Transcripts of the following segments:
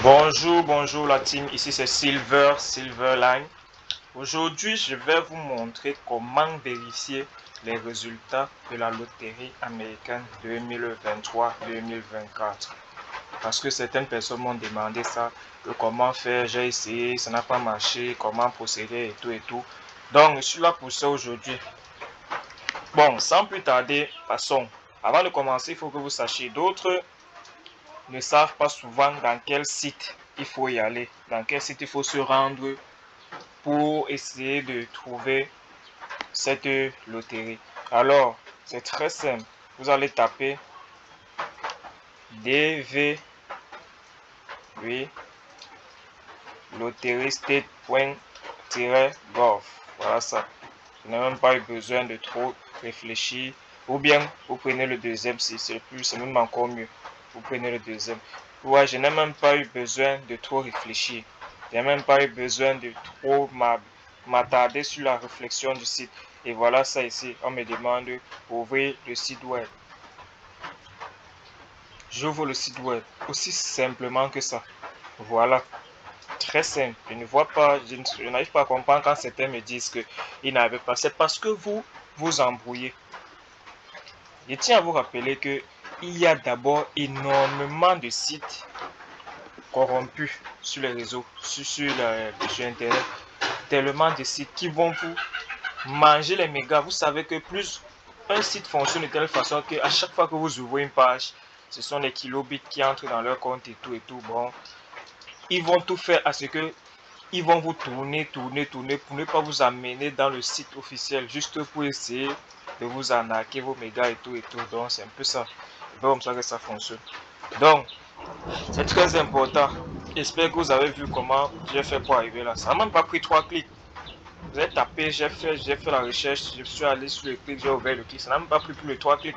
Bonjour la team, ici c'est Silverline. Aujourd'hui, je vais vous montrer comment vérifier les résultats de la loterie américaine 2023-2024. Parce que certaines personnes m'ont demandé ça, comment faire, j'ai essayé, ça n'a pas marché, comment procéder et tout et tout. Donc, je suis là pour ça aujourd'hui. Bon, sans plus tarder, passons. Avant de commencer, il faut que vous sachiez d'autres ne savent pas souvent dans quel site il faut y aller, dans quel site il faut se rendre pour essayer de trouver cette loterie. Alors, c'est très simple. Vous allez taper DV, oui, loteriestate.gov. Voilà ça. Je n'ai même pas eu besoin de trop réfléchir. Ou bien, vous prenez le deuxième, si c'est plus, c'est même encore mieux. Vous prenez le deuxième. Ouais, je n'ai même pas eu besoin de trop réfléchir. Je n'ai même pas eu besoin de trop m'attarder sur la réflexion du site. Et voilà ça ici. On me demande d'ouvrir le site web. J'ouvre le site web. Aussi simplement que ça. Voilà. Très simple. Je ne vois pas, je n'arrive pas à comprendre quand certains me disent qu'ils n'avaient pas. C'est parce que vous vous embrouillez. Je tiens à vous rappeler qu'il y a d'abord énormément de sites corrompus sur les réseaux, sur Internet. Tellement de sites qui vont vous manger les mégas. Vous savez que plus un site fonctionne de telle façon qu'à chaque fois que vous ouvrez une page, ce sont les kilobits qui entrent dans leur compte et tout. Bon, ils vont tout faire à ce que ils vont vous tourner pour ne pas vous amener dans le site officiel, juste pour essayer de vous arnaquer vos mégas et tout. Donc, c'est un peu ça. C'est comme ça que ça fonctionne. Donc, c'est très important. J'espère que vous avez vu comment j'ai fait pour arriver là. Ça n'a même pas pris 3 clics. Vous avez tapé, j'ai fait la recherche, je suis allé sur le clic, j'ai ouvert le clic. Ça n'a même pas pris plus de 3 clics.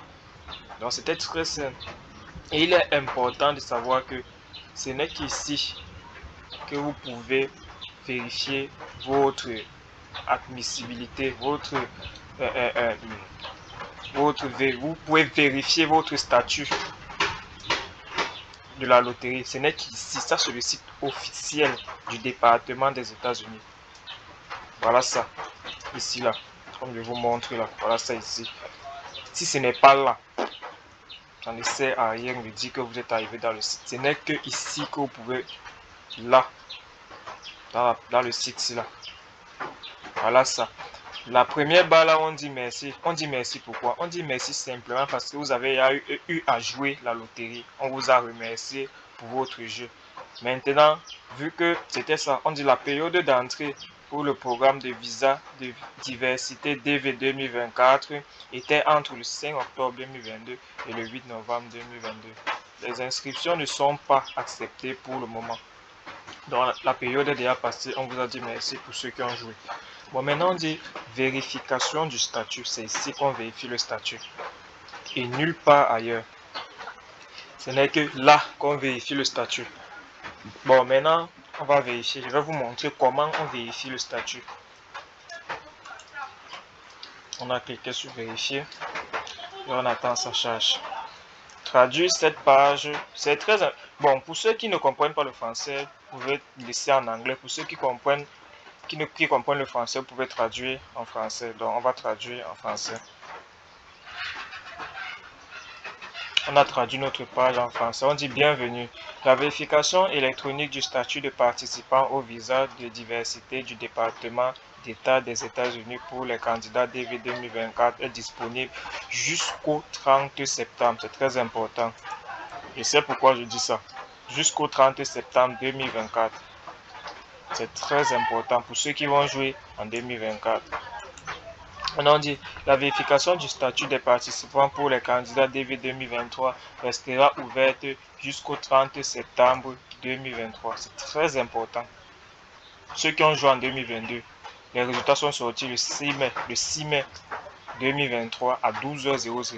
Donc, c'était très simple. Et il est important de savoir que ce n'est qu'ici que vous pouvez vérifier votre admissibilité, vous pouvez vérifier votre statut de la loterie. Ce n'est qu'ici, ça c'est le site officiel du département des États-Unis. Voilà ça, ici là, comme je vous montre là, voilà ça ici. Si ce n'est pas là, ça ne sert à rien de dire que vous êtes arrivé dans le site. Ce n'est que ici que vous pouvez, là, dans le site là. Voilà ça. La première barre là, on dit merci. On dit merci pourquoi? On dit merci simplement parce que vous avez eu à jouer la loterie. On vous a remercié pour votre jeu. Maintenant, vu que c'était ça, on dit la période d'entrée pour le programme de visa de diversité DV 2024 était entre le 5 octobre 2022 et le 8 novembre 2022. Les inscriptions ne sont pas acceptées pour le moment. Donc la période est déjà passée, on vous a dit merci pour ceux qui ont joué. Bon, maintenant on dit vérification du statut. C'est ici qu'on vérifie le statut. Et nulle part ailleurs. Ce n'est que là qu'on vérifie le statut. Bon, maintenant on va vérifier. Je vais vous montrer comment on vérifie le statut. On a cliqué sur vérifier. Et on attend sa charge. Traduire cette page, c'est très... Bon, pour ceux qui ne comprennent pas le français, vous pouvez laisser en anglais. Pour ceux qui comprennent le français, vous pouvez traduire en français. Donc, on va traduire en français. On a traduit notre page en français. On dit bienvenue. La vérification électronique du statut de participant au visa de diversité du département d'État des États-Unis pour les candidats DV 2024 est disponible jusqu'au 30 septembre. C'est très important. Et c'est pourquoi je dis ça. Jusqu'au 30 septembre 2024. C'est très important pour ceux qui vont jouer en 2024. On dit la vérification du statut des participants pour les candidats DV 2023 restera ouverte jusqu'au 30 septembre 2023. C'est très important. Ceux qui ont joué en 2022, les résultats sont sortis le 6 mai 2023 à 12h00.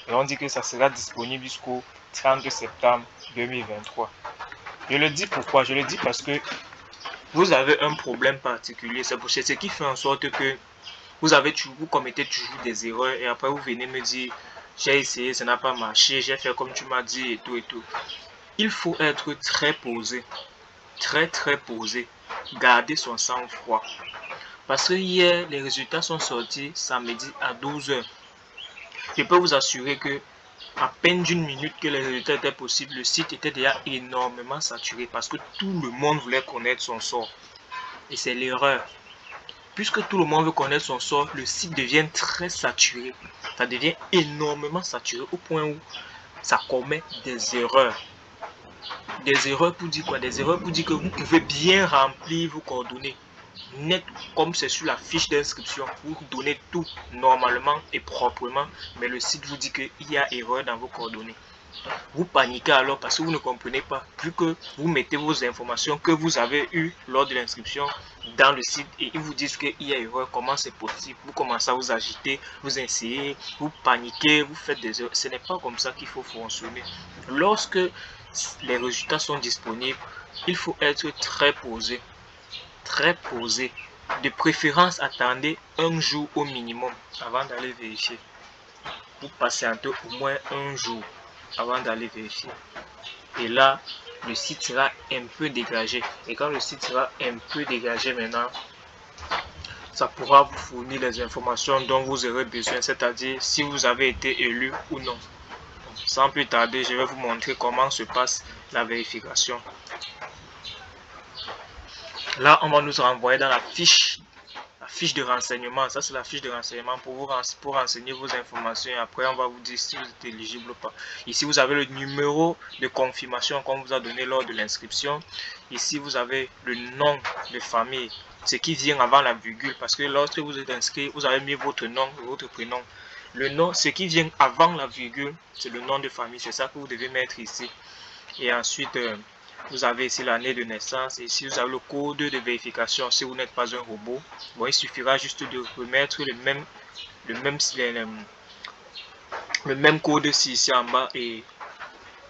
Et on dit que ça sera disponible jusqu'au 30 septembre 2023. Je le dis pourquoi? Je le dis parce que vous avez un problème particulier. C'est ce qui fait en sorte que vous commettez toujours des erreurs et après vous venez me dire j'ai essayé, ça n'a pas marché, j'ai fait comme tu m'as dit et tout. il faut être très posé, très posé, garder son sang-froid. Parce que hier, les résultats sont sortis samedi à 12 h. Je peux vous assurer que à peine d'une minute que les résultats étaient possibles, le site était déjà énormément saturé parce que tout le monde voulait connaître son sort. Et c'est l'erreur. Puisque tout le monde veut connaître son sort, le site devient très saturé. Ça devient énormément saturé au point où ça commet des erreurs. Des erreurs pour dire quoi? Des erreurs pour dire que vous pouvez bien remplir vos coordonnées net comme c'est sur la fiche d'inscription. Vous donnez tout normalement et proprement, mais le site vous dit qu'il y a erreur dans vos coordonnées. Vous paniquez alors parce que vous ne comprenez pas, vu que vous mettez vos informations que vous avez eues lors de l'inscription dans le site et ils vous disent qu'il y a erreur. Comment c'est possible? Vous commencez à vous agiter, vous essayez, vous paniquez, vous faites des erreurs. Ce n'est pas comme ça qu'il faut fonctionner. Lorsque les résultats sont disponibles, il faut être très posé. Très posé. De préférence, attendez un jour au minimum avant d'aller vérifier. Vous patientez au moins un jour avant d'aller vérifier. Et là, le site sera un peu dégagé. Et quand le site sera un peu dégagé maintenant, ça pourra vous fournir les informations dont vous aurez besoin, c'est-à-dire si vous avez été élu ou non. Sans plus tarder, je vais vous montrer comment se passe la vérification. Là, on va nous renvoyer dans la fiche de renseignement. Ça, c'est la fiche de renseignement pour renseigner vos informations. Et après, on va vous dire si vous êtes éligible ou pas. Ici, vous avez le numéro de confirmation qu'on vous a donné lors de l'inscription. Ici, vous avez le nom de famille, ce qui vient avant la virgule. Parce que lorsque vous êtes inscrit, vous avez mis votre nom et votre prénom. Le nom, ce qui vient avant la virgule, c'est le nom de famille. C'est ça que vous devez mettre ici. Et ensuite, vous avez ici l'année de naissance. Et ici, vous avez le code de vérification si vous n'êtes pas un robot. Bon, il suffira juste de remettre le même code ici en bas et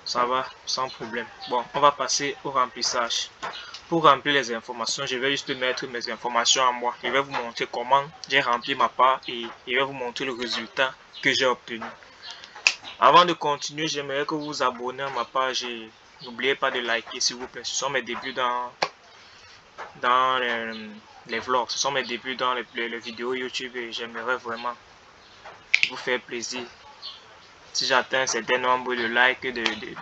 ça va sans problème. Bon, on va passer au remplissage. Pour remplir les informations, je vais juste mettre mes informations à moi. Je vais vous montrer comment j'ai rempli ma part et je vais vous montrer le résultat que j'ai obtenu. Avant de continuer, j'aimerais que vous vous abonnez à ma page et n'oubliez pas de liker s'il vous plaît. Ce sont mes débuts dans les vlogs. Ce sont mes débuts dans les vidéos YouTube et j'aimerais vraiment vous faire plaisir. Si j'atteins un certain nombre de likes et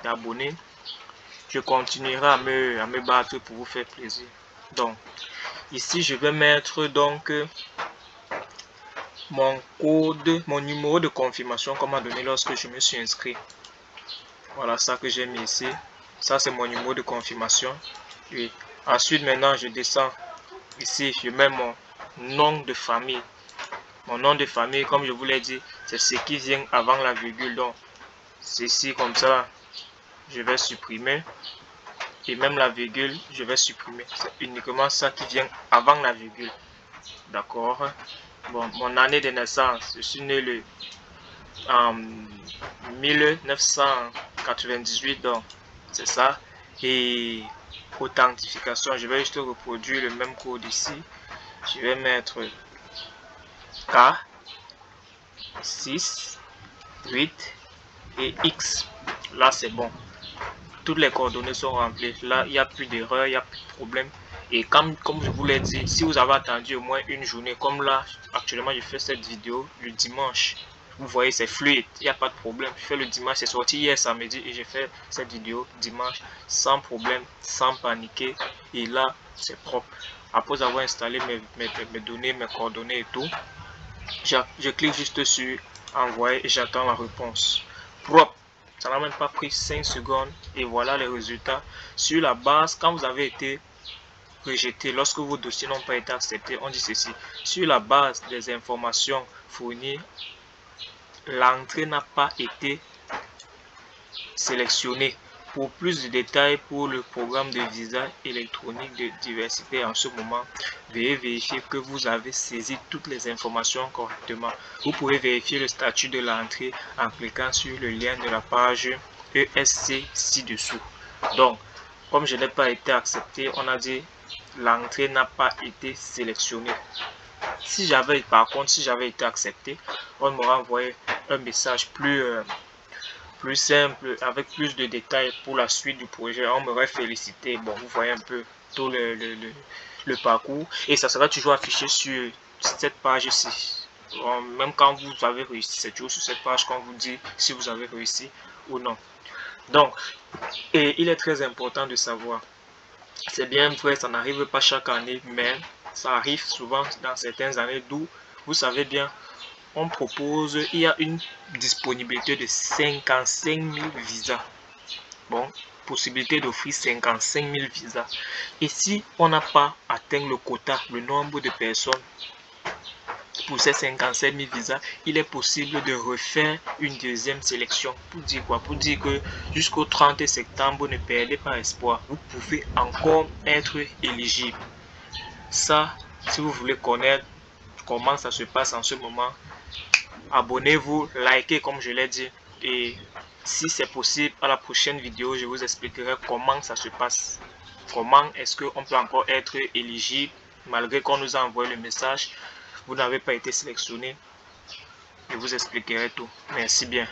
d'abonnés, je continuerai à me battre pour vous faire plaisir. Donc, ici, je vais mettre donc mon code, mon numéro de confirmation qu'on m'a donné lorsque je me suis inscrit. Voilà ça que j'ai mis ici. Ça, c'est mon numéro de confirmation. Et ensuite, maintenant, je descends. Ici, je mets mon nom de famille. Mon nom de famille, comme je vous l'ai dit, c'est ce qui vient avant la virgule. Donc, ceci comme ça, je vais supprimer. Et même la virgule, je vais supprimer. C'est uniquement ça qui vient avant la virgule. D'accord? Bon, mon année de naissance, je suis né en 1998, donc c'est ça. Et authentification, je vais juste reproduire le même code ici. Je vais mettre K, 6, 8 et X. Là, c'est bon. Toutes les coordonnées sont remplies. Là, il n'y a plus d'erreur, il n'y a plus de problème. Et comme je vous l'ai dit, si vous avez attendu au moins une journée, comme là, actuellement, je fais cette vidéo le dimanche. Vous voyez, c'est fluide, il n'y a pas de problème. Je fais le dimanche, c'est sorti hier samedi et j'ai fait cette vidéo dimanche sans problème, sans paniquer. Et là, c'est propre. Après avoir installé mes données, mes coordonnées et tout, je clique juste sur envoyer et j'attends la réponse. Propre. Ça n'a même pas pris 5 secondes et voilà les résultats. Sur la base, quand vous avez été rejeté, lorsque vos dossiers n'ont pas été acceptés, on dit ceci. Sur la base des informations fournies, l'entrée n'a pas été sélectionnée. Pour plus de détails pour le programme de visa électronique de diversité en ce moment, veuillez vérifier que vous avez saisi toutes les informations correctement. Vous pouvez vérifier le statut de l'entrée en cliquant sur le lien de la page ESC ci-dessous. Donc, comme je n'ai pas été accepté, on a dit l'entrée n'a pas été sélectionnée. Par contre, si j'avais été accepté, on m'aurait envoyé un message plus plus simple, avec plus de détails pour la suite du projet, on m'aurait félicité. Bon, vous voyez un peu tout le parcours. Et ça sera toujours affiché sur cette page-ci. Bon, même quand vous avez réussi, c'est toujours sur cette page qu'on vous dit si vous avez réussi ou non. Donc, et il est très important de savoir, c'est bien vrai, ça n'arrive pas chaque année, mais ça arrive souvent dans certaines années, d'où, vous savez bien, on propose, il y a une disponibilité de 55 000 visas. Bon, possibilité d'offrir 55 000 visas. Et si on n'a pas atteint le quota, le nombre de personnes pour ces 57 000 visas, il est possible de refaire une deuxième sélection. Pour dire quoi? Pour dire que jusqu'au 30 septembre, ne perdez pas espoir. Vous pouvez encore être éligible. Ça, si vous voulez connaître comment ça se passe en ce moment, abonnez-vous, likez comme je l'ai dit. Et si c'est possible, à la prochaine vidéo, je vous expliquerai comment ça se passe. Comment est-ce qu'on peut encore être éligible malgré qu'on nous a envoyé le message. Vous n'avez pas été sélectionné. Je vous expliquerai tout. Merci bien.